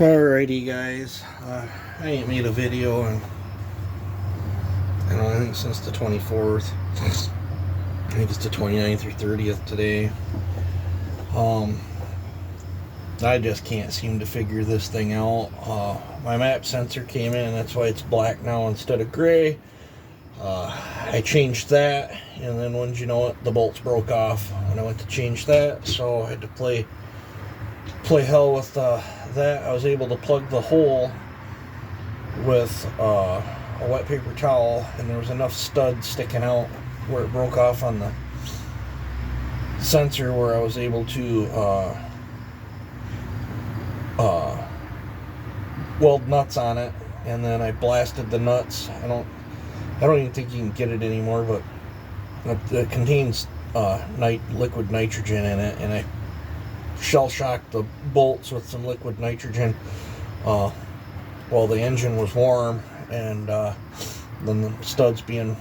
Alrighty guys, I ain't made a video in, I think since the 24th. I think it's the 29th or 30th today. I just can't seem to figure this thing out. My map sensor came in, that's why it's black now instead of gray. I changed that, and then when you know it, the bolts broke off when I went to change that, so I had to play hell with that. I was able to plug the hole with a wet paper towel, and there was enough stud sticking out where it broke off on the sensor where I was able to weld nuts on it, and then I blasted the nuts. I don't even think you can get it anymore, but it contains liquid nitrogen in it, and I shell shocked the bolts with some liquid nitrogen while the engine was warm, and then the studs being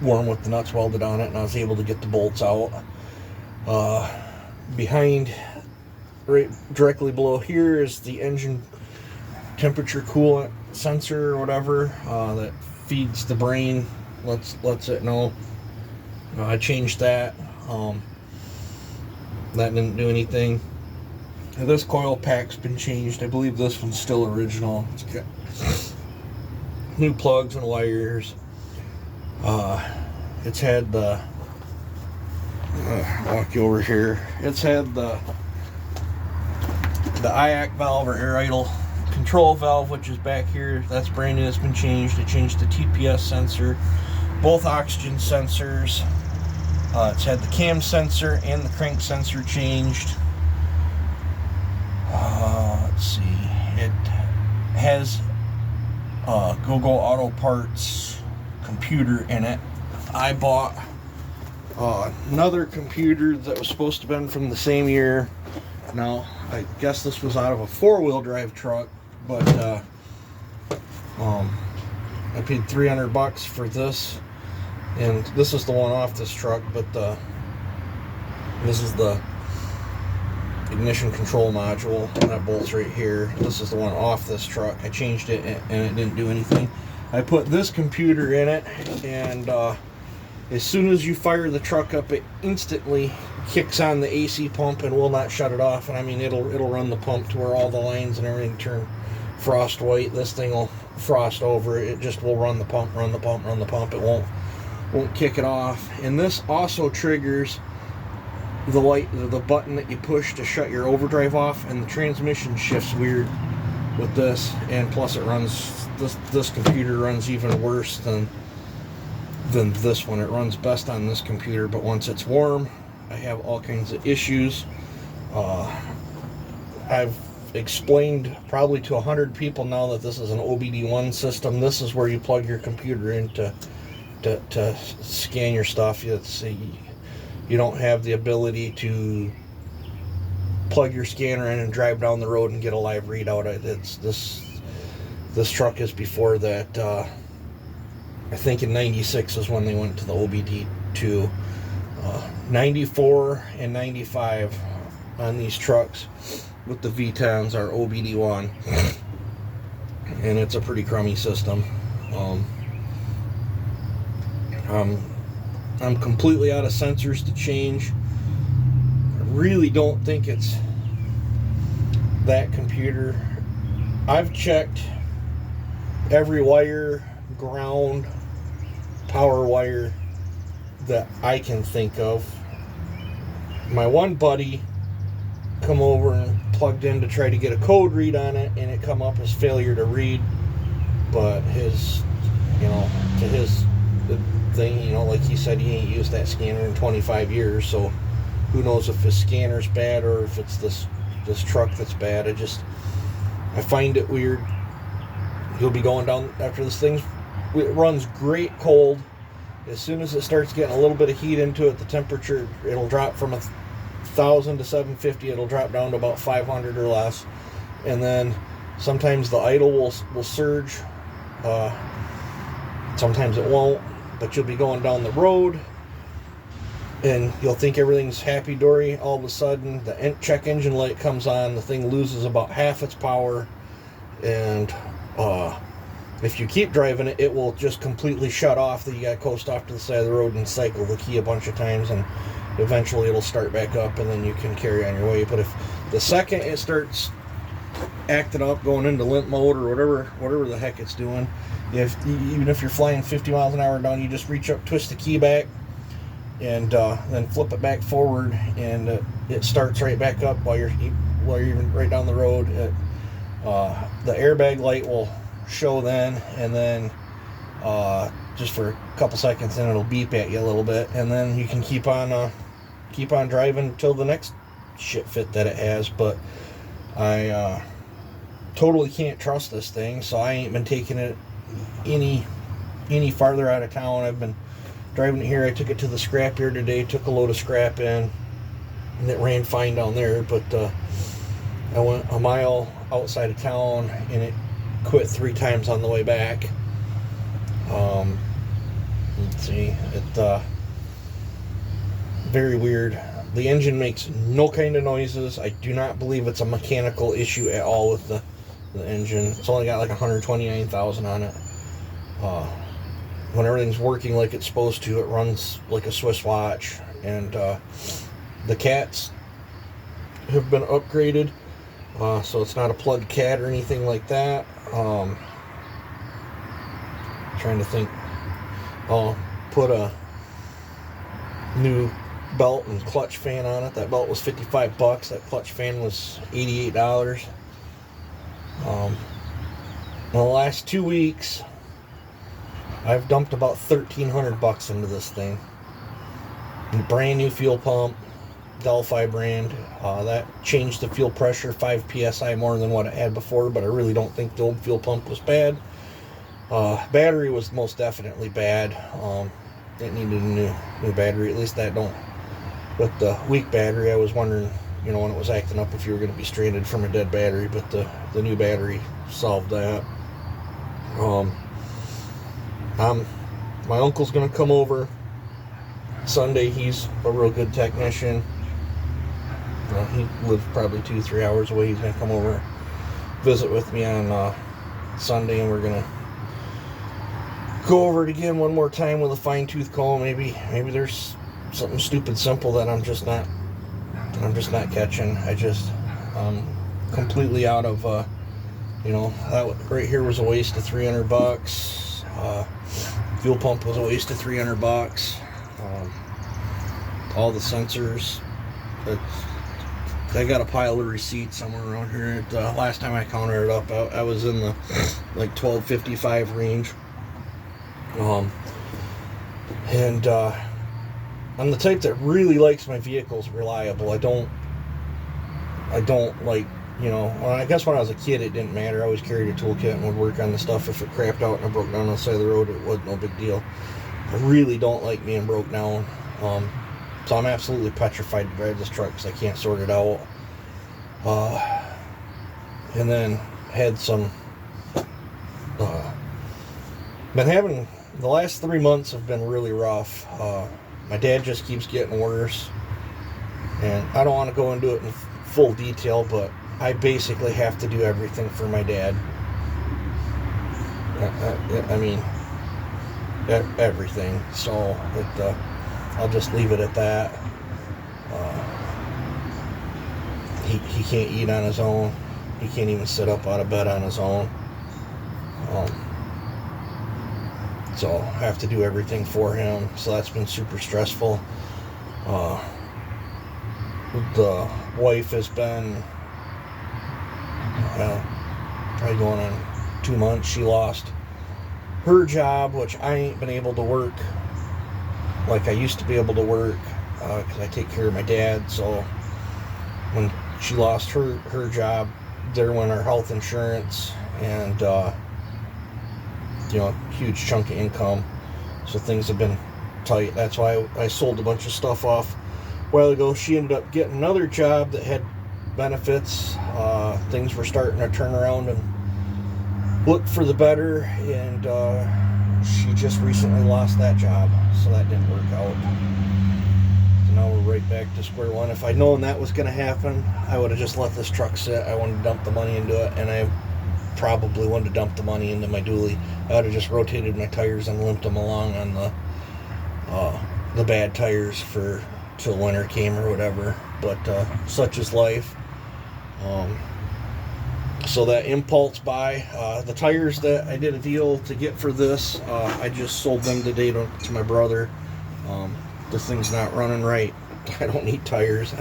warm with the nuts welded on it, and I was able to get the bolts out. Behind, right directly below here, is the engine temperature coolant sensor or whatever that feeds the brain, lets it know. I changed that. That didn't do anything. Now, this coil pack's been changed. I believe this one's still original. It's got new plugs and wires. It's had the walk you over here. It's had the IAC valve, or air idle control valve, which is back here. That's brand new. It's been changed. I changed the TPS sensor, both oxygen sensors. It's had the cam sensor and the crank sensor changed. Let's see. It has GoGo Auto Parts computer in it. I bought another computer that was supposed to have been from the same year. Now, I guess this was out of a four-wheel drive truck, but I paid $300 for this. And this is the one off this truck, but this is the ignition control module, and that bolts right here. This is the one off this truck. I changed it, and it didn't do anything. I put this computer in it, and as soon as you fire the truck up, it instantly kicks on the AC pump and will not shut it off. And I mean, it'll run the pump to where all the lines and everything turn frost white. This thing will frost over. It just will run the pump, run the pump, run the pump. It won't kick it off. And this also triggers the button that you push to shut your overdrive off, and the transmission shifts weird with this. And plus, it runs this computer runs even worse than this one. It runs best on this computer, but once it's warm, I have all kinds of issues. I've explained probably to 100 people now that this is an OBD1 system. This is where you plug your computer in to scan your stuff. You don't have the ability to plug your scanner in and drive down the road and get a live readout. This truck is before that. I think in '96 is when they went to the OBD2. 94 and 95 on these trucks with the V10s are OBD1, and it's a pretty crummy system. I'm completely out of sensors to change. I really don't think it's that computer. I've checked every wire, ground, power wire that I can think of. My one buddy come over and plugged in to try to get a code read on it, and it come up as failure to read. But his thing, like he said, he ain't used that scanner in 25 years, so who knows if his scanner's bad or if it's this truck that's bad. I find it weird. He'll be going down after this thing. It runs great cold. As soon as it starts getting a little bit of heat into it, the temperature, it'll drop from 1,000 to 750. It'll drop down to about 500 or less, and then sometimes the idle will surge. Sometimes it won't, but you'll be going down the road, and you'll think everything's happy-dory. All of a sudden, the check engine light comes on, the thing loses about half its power, and if you keep driving it, it will just completely shut off. That you gotta coast off to the side of the road and cycle the key a bunch of times, and eventually it'll start back up, and then you can carry on your way. But if the second it starts acting up, going into limp mode or whatever the heck it's doing, even if you're flying 50 miles an hour down, you just reach up, twist the key back, and then flip it back forward, and it starts right back up while you're even right down the road. The airbag light will show then, and then just for a couple seconds, then it'll beep at you a little bit, and then you can keep on driving until the next shit fit that it has. But I totally can't trust this thing, so I ain't been taking it any farther out of town. I've been driving it here. I took it to the scrap yard today, took a load of scrap in, and it ran fine down there, but I went a mile outside of town, and it quit 3 times on the way back. Let's see, very weird. The engine makes no kind of noises. I do not believe it's a mechanical issue at all with the engine. It's only got like 129,000 on it. When everything's working like it's supposed to, it runs like a Swiss watch. And the cats have been upgraded, so it's not a plugged cat or anything like that. Trying to think. I'll put a new belt and clutch fan on it. That belt was $55. That clutch fan was $88. In the last 2 weeks, I've dumped about $1,300 into this thing. Brand new fuel pump, Delphi brand. That changed the fuel pressure 5 psi more than what it had before, but I really don't think the old fuel pump was bad. Battery was most definitely bad. It needed a new battery. At least that don't. With the weak battery, I was wondering, when it was acting up, if you were going to be stranded from a dead battery. But the new battery solved that. My uncle's going to come over Sunday. He's a real good technician. He lives probably 2-3 hours away. He's going to come over, visit with me on Sunday, and we're going to go over it again one more time with a fine-tooth comb. Maybe there's something stupid simple that I'm just not catching. I'm completely out of that right here was a waste of $300. Fuel pump was a waste of $300. All the sensors. I got a pile of receipts somewhere around here. Last time I counted it up, I was in the like $1,255 range. And I'm the type that really likes my vehicles reliable. I don't like, I guess when I was a kid it didn't matter. I always carried a toolkit and would work on the stuff. If it crapped out and I broke down on the side of the road, it wasn't no big deal. I really don't like being broke down. So I'm absolutely petrified to drive this truck because I can't sort it out. And then had some, been having, the last 3 months have been really rough. My dad just keeps getting worse. And I don't want to go into it in full detail, but I basically have to do everything for my dad. I mean, everything. So I'll just leave it at that. He can't eat on his own. He can't even sit up out of bed on his own. So I have to do everything for him. So that's been super stressful. The wife has been probably going on 2 months. She lost her job, which I ain't been able to work like I used to be able to work, because I take care of my dad. So when she lost her job, there went our health insurance and huge chunk of income. So things have been tight. That's why I sold a bunch of stuff off a while ago. She ended up getting another job that had benefits. Things were starting to turn around and look for the better, and she just recently lost that job, so that didn't work out. now we're right back to square one. If I'd known that was going to happen, I would have just let this truck sit. I wanted to dump the money into it, and I probably wanted to dump the money into my dually. I would have just rotated my tires and limped them along on the bad tires till winter came or whatever. But such is life. So that impulse buy, the tires that I did a deal to get for this, I just sold them today to my brother. This thing's not running right. I don't need tires.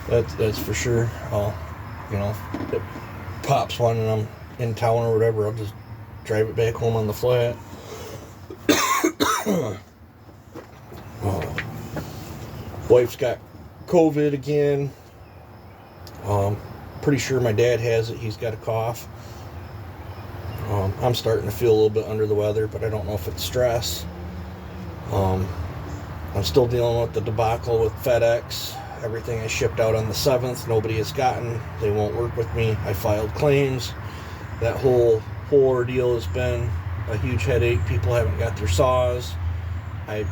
That's for sure. You know, if it pops one and I'm in town or whatever, I'll just drive it back home on the flat. Wife's got COVID again. Pretty sure my dad has it. He's got a cough. I'm starting to feel a little bit under the weather, but I don't know if it's stress. I'm still dealing with the debacle with FedEx. Everything I shipped out on the 7th, nobody has gotten. They won't work with me. I filed claims. That whole ordeal has been a huge headache. People haven't got their saws. I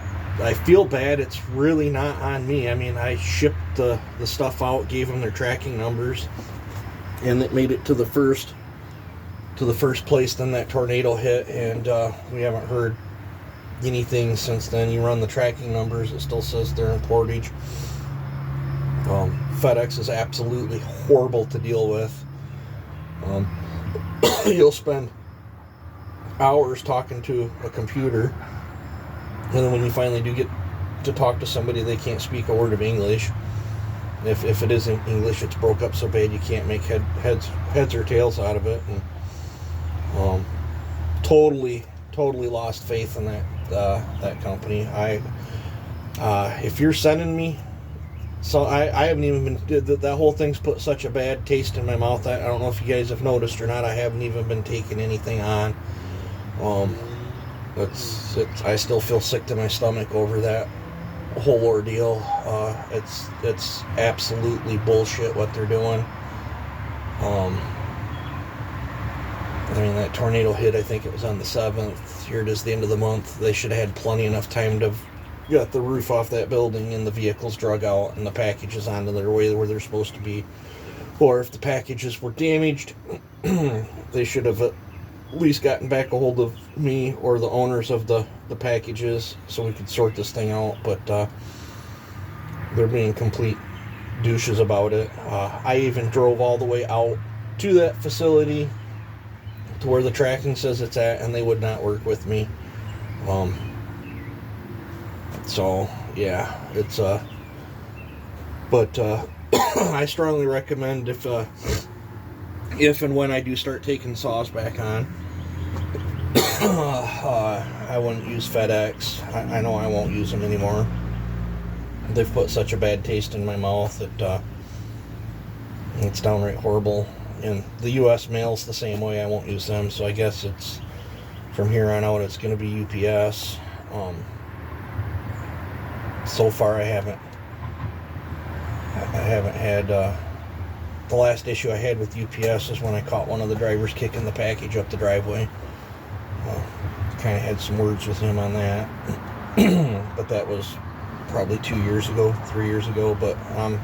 feel bad. It's really not on me. I mean, I shipped the stuff out, gave them their tracking numbers, and it made it to the first place. Then that tornado hit, and we haven't heard anything since then. You run the tracking numbers, it still says they're in Portage. FedEx is absolutely horrible to deal with. You'll spend hours talking to a computer, and then when you finally do get to talk to somebody, they can't speak a word of English. If it is in English, it's broke up so bad you can't make heads or tails out of it. And totally lost faith in that company. If you're sending me, so I haven't even been, that whole thing's put such a bad taste in my mouth. I don't know if you guys have noticed or not. I haven't even been taking anything on. I still feel sick to my stomach over that whole ordeal. It's absolutely bullshit what they're doing. I mean, that tornado hit, I think it was on the 7th. Here it is, the end of the month. They should have had plenty enough time to got the roof off that building and the vehicles drug out and the packages onto their way where they're supposed to be. Or if the packages were damaged, they should have at least gotten back a hold of me or the owners of the packages so we could sort this thing out. But they're being complete douches about it. I even drove all the way out to that facility to where the tracking says it's at, and they would not work with me. So yeah, it's but I strongly recommend if and when I do start taking saws back on, I wouldn't use FedEx. I know I won't use them anymore. They've put such a bad taste in my mouth that it's downright horrible. And the U.S. mail's the same way. I won't use them. So I guess it's from here on out, it's going to be UPS. So far, I haven't had. The last issue I had with UPS is when I caught one of the drivers kicking the package up the driveway. Kind of had some words with him on that, but that was probably 3 years ago. But I'm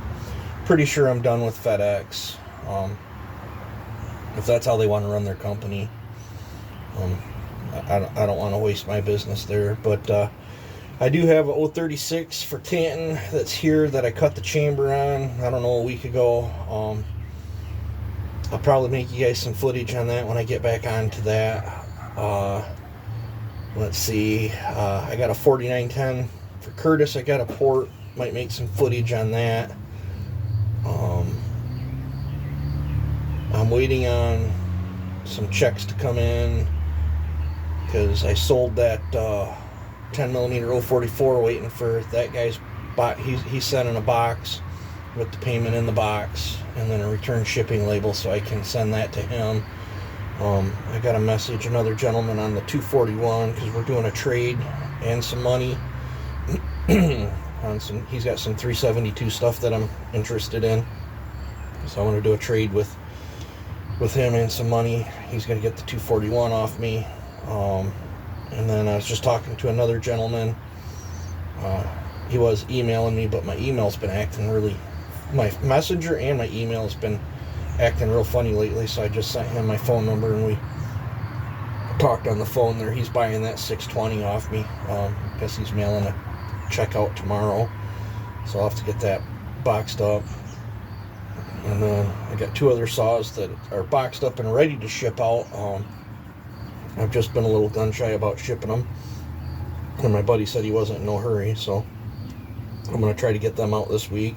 pretty sure I'm done with FedEx. If that's how they want to run their company, I don't want to waste my business there. But I do have an 036 for Canton that's here that I cut the chamber on, I don't know, a week ago. I'll probably make you guys some footage on that when I get back onto that. Let's see, I got a 4910 for Curtis. I got a port, might make some footage on that. I'm waiting on some checks to come in because I sold that 10mm 044, waiting for that guy's box. He's sending a box with the payment in the box and then a return shipping label so I can send that to him. I got a message, another gentleman on the 241, because we're doing a trade and some money on some. He's got some 372 stuff that I'm interested in, so I want to do a trade with him and some money. He's going to get the 241 off me. And then I was just talking to another gentleman. he was emailing me, but my email's been acting really, my messenger and my email has been acting real funny lately, so I just sent him my phone number and we talked on the phone there. He's buying that 620 off me. Guess he's mailing a check out tomorrow, so I'll have to get that boxed up. And then I got 2 other saws that are boxed up and ready to ship out. I've just been a little gun shy about shipping them, and my buddy said he wasn't in no hurry, so I'm going to try to get them out this week.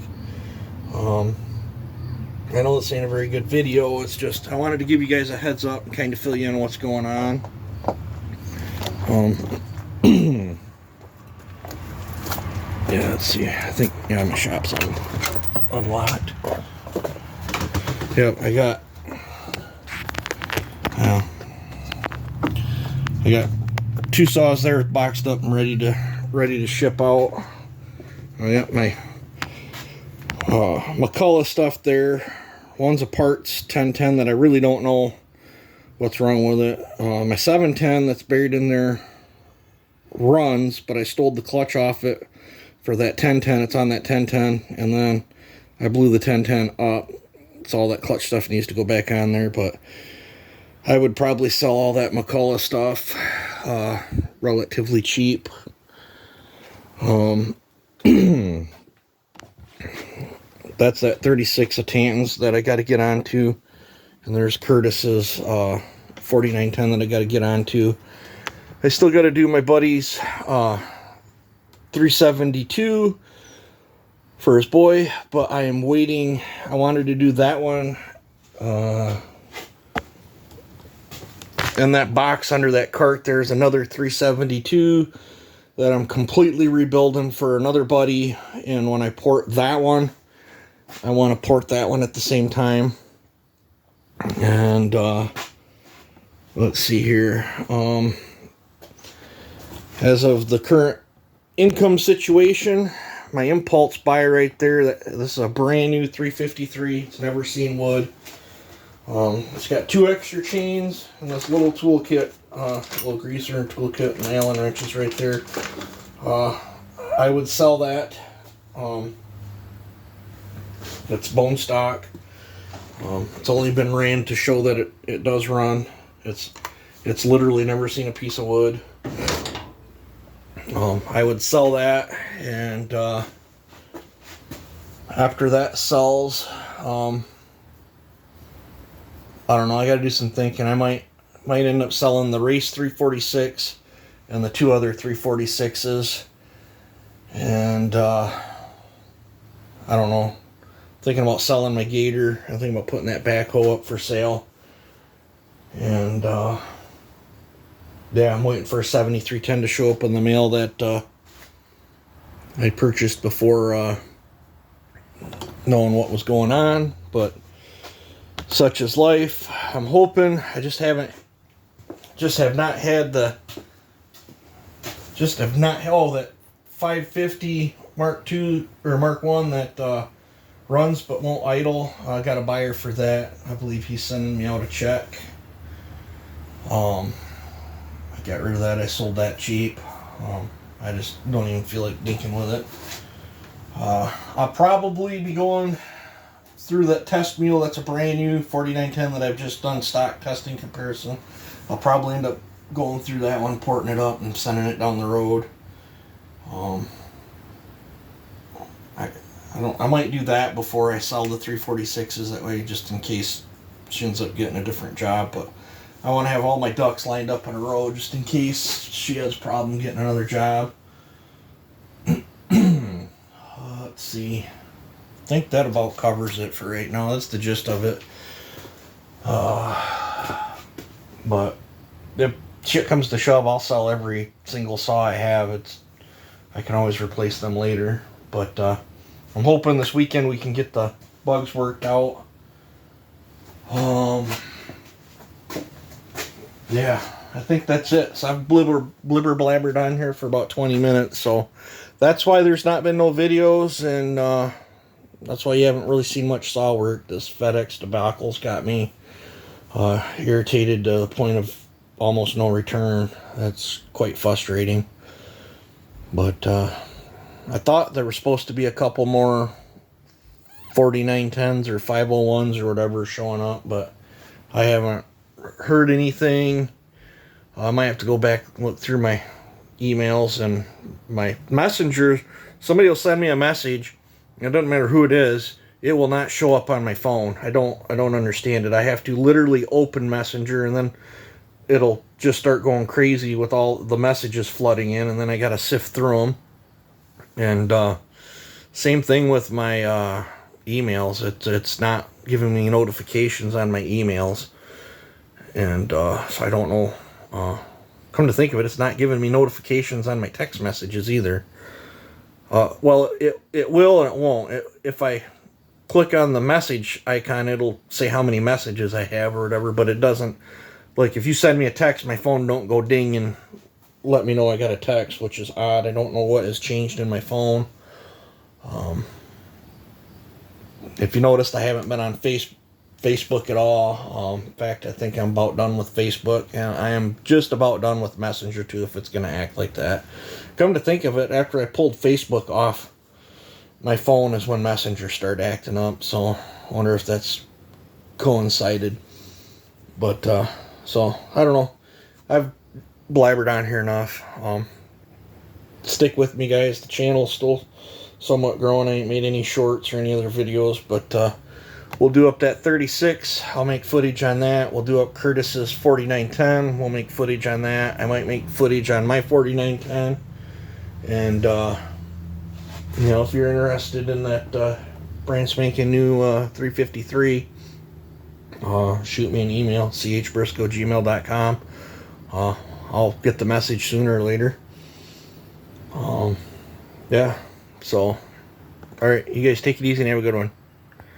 I know this ain't a very good video, it's just I wanted to give you guys a heads up and kind of fill you in on what's going on. Yeah, let's see, I think, yeah, my shop's unlocked. Yep, I got 2 saws there boxed up and ready to ship out. I got my McCulloch stuff there. One's a parts 1010 that I really don't know what's wrong with it. My 710 that's buried in there runs, but I stole the clutch off it for that 1010. It's on that 1010, and then I blew the 1010 up. So all that clutch stuff needs to go back on there, but I would probably sell all that McCulloch stuff relatively cheap. That's that 36 of Tanton's that I got to get onto, and there's Curtis's 4910 that I got to get onto. I still got to do my buddy's 372 for his boy, but I am waiting. I wanted to do that one in that box under that cart. There's another 372 that I'm completely rebuilding for another buddy, and when I port that one, I want to port that one at the same time. And let's see here, as of the current income situation, my impulse buy right there, this is a brand new 353. It's never seen wood. It's got 2 extra chains and this little toolkit, little greaser and toolkit and Allen wrenches right there. I would sell that. It's bone stock. It's only been ran to show that it does run. It's literally never seen a piece of wood. I would sell that, and after that sells, I don't know, I gotta do some thinking. I might end up selling the race 346 and the 2 other 346s, and I don't know, thinking about selling my Gator. I'm thinking about putting that backhoe up for sale, and yeah, I'm waiting for a 7310 to show up in the mail that I purchased before knowing what was going on, but such is life. I'm hoping. I just have not had that 550 Mark II or Mark 1 that runs but won't idle. I got a buyer for that. I believe he's sending me out a check. I got rid of that. I sold that cheap. I just don't even feel like dinking with it. I'll probably be going through that test mule. That's a brand new 4910 that I've just done stock testing comparison. I'll probably end up going through that one, porting it up and sending it down the road. I might do that before I sell the 346s, that way just in case she ends up getting a different job. But I want to have all my ducks lined up in a row just in case she has a problem getting another job. Let's see. I think that about covers it for right now. That's the gist of it. But if shit comes to shove, I'll sell every single saw I have. I can always replace them later. But I'm hoping this weekend we can get the bugs worked out. Yeah, I think that's it. So I've blibber blabbered on here for about 20 minutes. So that's why there's not been no videos, and that's why you haven't really seen much saw work. This FedEx debacle's got me irritated to the point of almost no return. That's quite frustrating. But I thought there were supposed to be a couple more 4910s or 501s or whatever showing up, but I haven't heard anything. I might have to go back and look through my emails and my messengers. Somebody will send me a message. It doesn't matter who it is. It will not show up on my phone. I don't understand it. I have to literally open Messenger, and then it'll just start going crazy with all the messages flooding in, and then I gotta sift through them. And same thing with my emails. It's not giving me notifications on my emails, and so I don't know. Come to think of it, it's not giving me notifications on my text messages either. Well, it will and it won't. If I click on the message icon, it'll say how many messages I have or whatever, but it doesn't. Like, if you send me a text, my phone don't go ding and let me know I got a text, which is odd. I don't know what has changed in my phone. If you noticed, I haven't been on Facebook at all. In fact, I think I'm about done with Facebook, and I am just about done with Messenger too, if it's going to act like that. Come to think of it, after I pulled Facebook off my phone is when Messenger started acting up, so I wonder if that's coincided. But so I don't know. I've blabbered on here enough. Stick with me, guys. The channel's still somewhat growing. I ain't made any shorts or any other videos, but we'll do up that 36. I'll make footage on that. We'll do up Curtis's 4910. We'll make footage on that. I might make footage on my 4910. And you know, if you're interested in that brand spanking new 353, shoot me an email, chbriscoe@gmail.com. I'll get the message sooner or later. Yeah, so, alright, you guys take it easy and have a good one.